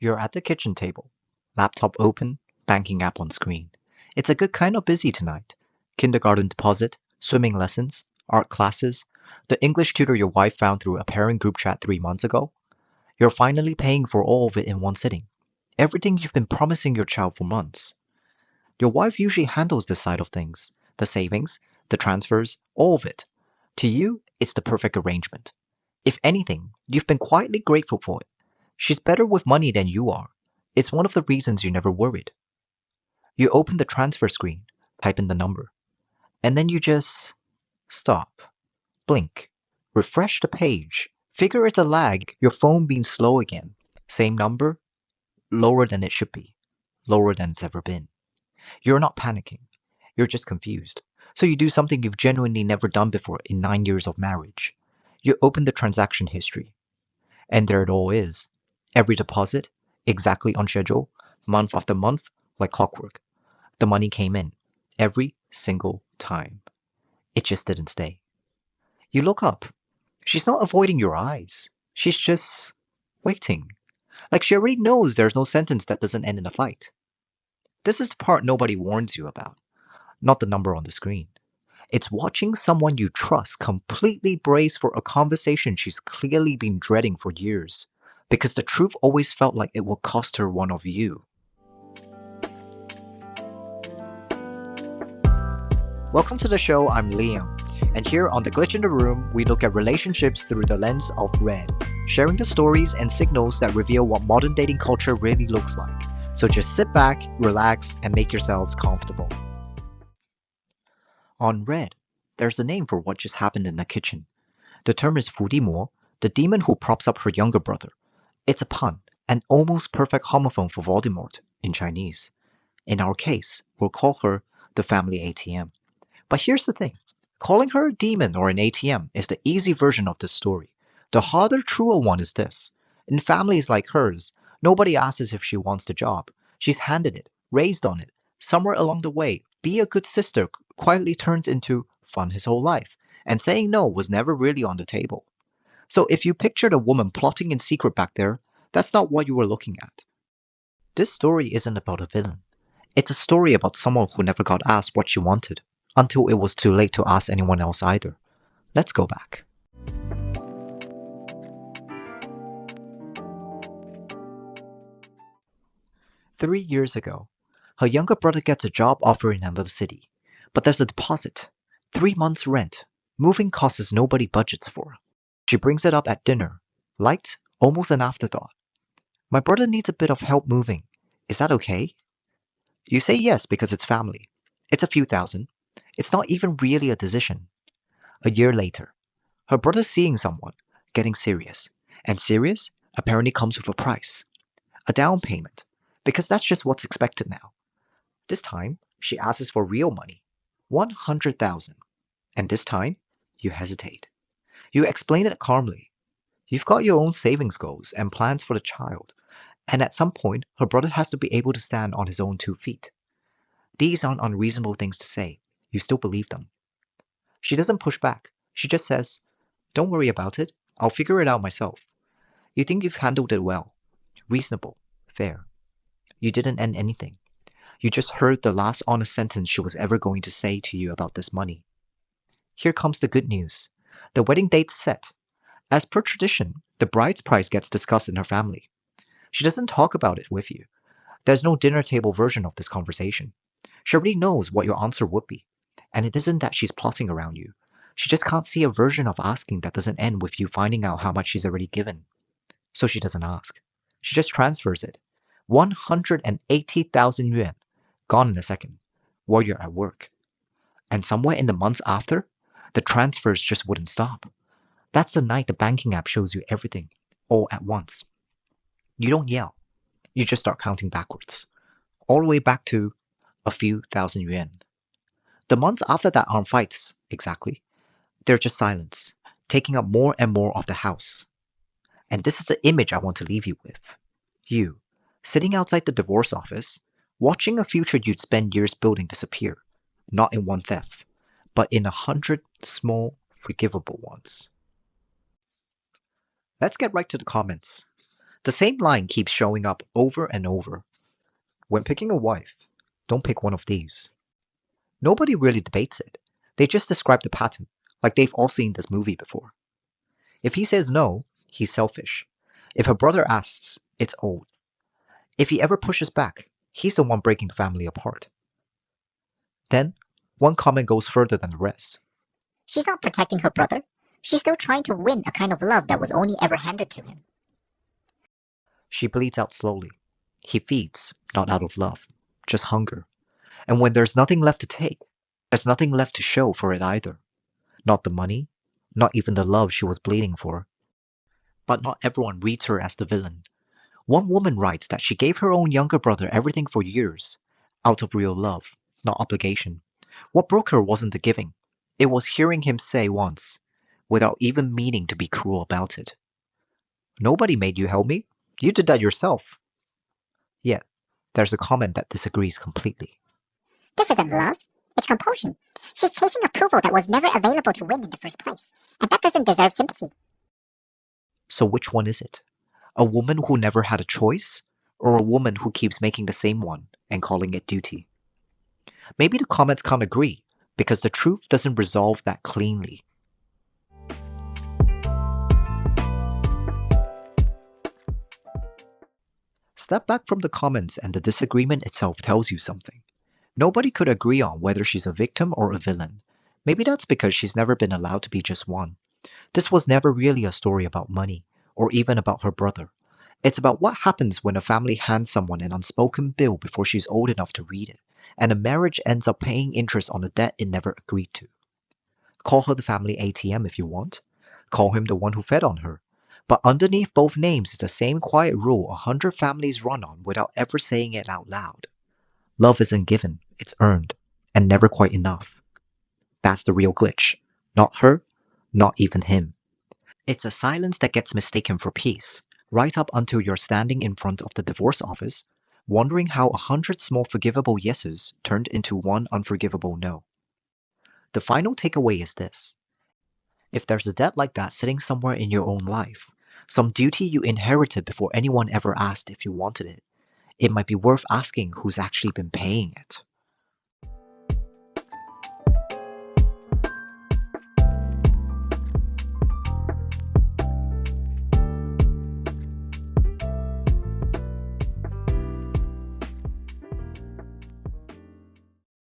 You're at the kitchen table, laptop open, banking app on screen. It's a good kind of busy tonight. Kindergarten deposit, swimming lessons, art classes, the English tutor your wife found through a parent group chat 3 months ago. You're finally paying for all of it in one sitting. Everything you've been promising your child for months. Your wife usually handles this side of things, the savings, the transfers, all of it. To you, it's the perfect arrangement. If anything, you've been quietly grateful for it. She's better with money than you are. It's one of the reasons you never worried. You open the transfer screen, type in the number, and then you just stop, blink, refresh the page, figure it's a lag, your phone being slow again. Same number, lower than it should be, lower than it's ever been. You're not panicking, you're just confused. So you do something you've genuinely never done before in 9 years of marriage. You open the transaction history, and there it all is. Every deposit, exactly on schedule, month after month, like clockwork. The money came in, every single time. It just didn't stay. You look up. She's not avoiding your eyes. She's just waiting. Like she already knows there's no sentence that doesn't end in a fight. This is the part nobody warns you about, not the number on the screen. It's watching someone you trust completely brace for a conversation she's clearly been dreading for years, because the truth always felt like it would cost her one of you. Welcome to the show, I'm Liam, and here on The Glitch in the Room, we look at relationships through the lens of red, sharing the stories and signals that reveal what modern dating culture really looks like. So just sit back, relax, and make yourselves comfortable. On red, there's a name for what just happened in the kitchen. The term is 伏地魔, the demon who props up her younger brother. It's a pun, an almost perfect homophone for Voldemort in Chinese. In our case, we'll call her the Family ATM. But here's the thing. Calling her a demon or an ATM is the easy version of this story. The harder, truer one is this. In families like hers, nobody asks if she wants the job. She's handed it, raised on it. Somewhere along the way, be a good sister quietly turns into fun his whole life. And saying no was never really on the table. So if you pictured a woman plotting in secret back there, that's not what you were looking at. This story isn't about a villain. It's a story about someone who never got asked what she wanted, until it was too late to ask anyone else either. Let's go back. Three years ago, her younger brother gets a job offer in another city. But there's a deposit, 3 months' rent, moving costs nobody budgets for. She brings it up at dinner, light, almost an afterthought. My brother needs a bit of help moving. Is that okay? You say yes because it's family. It's a few thousand. It's not even really a decision. A year later, her brother's seeing someone, getting serious. And serious apparently comes with a price. A down payment, because that's just what's expected now. This time, she asks for real money, 100,000. And this time, you hesitate. You explain it calmly. You've got your own savings goals and plans for the child, and at some point, her brother has to be able to stand on his own 2 feet. These aren't unreasonable things to say. You still believe them. She doesn't push back. She just says, "Don't worry about it. I'll figure it out myself." You think you've handled it well. Reasonable. Fair. You didn't end anything. You just heard the last honest sentence she was ever going to say to you about this money. Here comes the good news. The wedding date's set. As per tradition, the bride's price gets discussed in her family. She doesn't talk about it with you. There's no dinner table version of this conversation. She already knows what your answer would be. And it isn't that she's plotting around you. She just can't see a version of asking that doesn't end with you finding out how much she's already given. So she doesn't ask. She just transfers it. 180,000 yuan. Gone in a second. While you're at work. And somewhere in the months after, the transfers just wouldn't stop. That's the night the banking app shows you everything, all at once. You don't yell. You just start counting backwards. All the way back to a few thousand yuan. The months after that aren't fights, exactly. They're just silence, taking up more and more of the house. And this is the image I want to leave you with. You, sitting outside the divorce office, watching a future you'd spend years building disappear. Not in one theft, but in 100 small, forgivable ones. Let's get right to the comments. The same line keeps showing up over and over. When picking a wife, don't pick one of these. Nobody really debates it. They just describe the pattern, like they've all seen this movie before. If he says no, he's selfish. If her brother asks, it's old. If he ever pushes back, he's the one breaking the family apart. Then, one comment goes further than the rest. She's not protecting her brother. She's still trying to win a kind of love that was only ever handed to him. She bleeds out slowly. He feeds, not out of love, just hunger. And when there's nothing left to take, there's nothing left to show for it either. Not the money, not even the love she was bleeding for. But not everyone reads her as the villain. One woman writes that she gave her own younger brother everything for years, out of real love, not obligation. What broke her wasn't the giving. It was hearing him say once, without even meaning to be cruel about it. Nobody made you help me. You did that yourself. Yet, there's a comment that disagrees completely. This isn't love. It's compulsion. She's chasing approval that was never available to win in the first place. And that doesn't deserve sympathy. So which one is it? A woman who never had a choice, or a woman who keeps making the same one and calling it duty? Maybe the comments can't agree, because the truth doesn't resolve that cleanly. Step back from the comments and the disagreement itself tells you something. Nobody could agree on whether she's a victim or a villain. Maybe that's because she's never been allowed to be just one. This was never really a story about money, or even about her brother. It's about what happens when a family hands someone an unspoken bill before she's old enough to read it, and a marriage ends up paying interest on a debt it never agreed to. Call her the family ATM if you want. Call him the one who fed on her. But underneath both names is the same quiet rule 100 families run on without ever saying it out loud. Love isn't given, it's earned, and never quite enough. That's the real glitch. Not her, not even him. It's a silence that gets mistaken for peace, right up until you're standing in front of the divorce office, wondering how 100 small forgivable yeses turned into one unforgivable no. The final takeaway is this. If there's a debt like that sitting somewhere in your own life, some duty you inherited before anyone ever asked if you wanted it, it might be worth asking who's actually been paying it.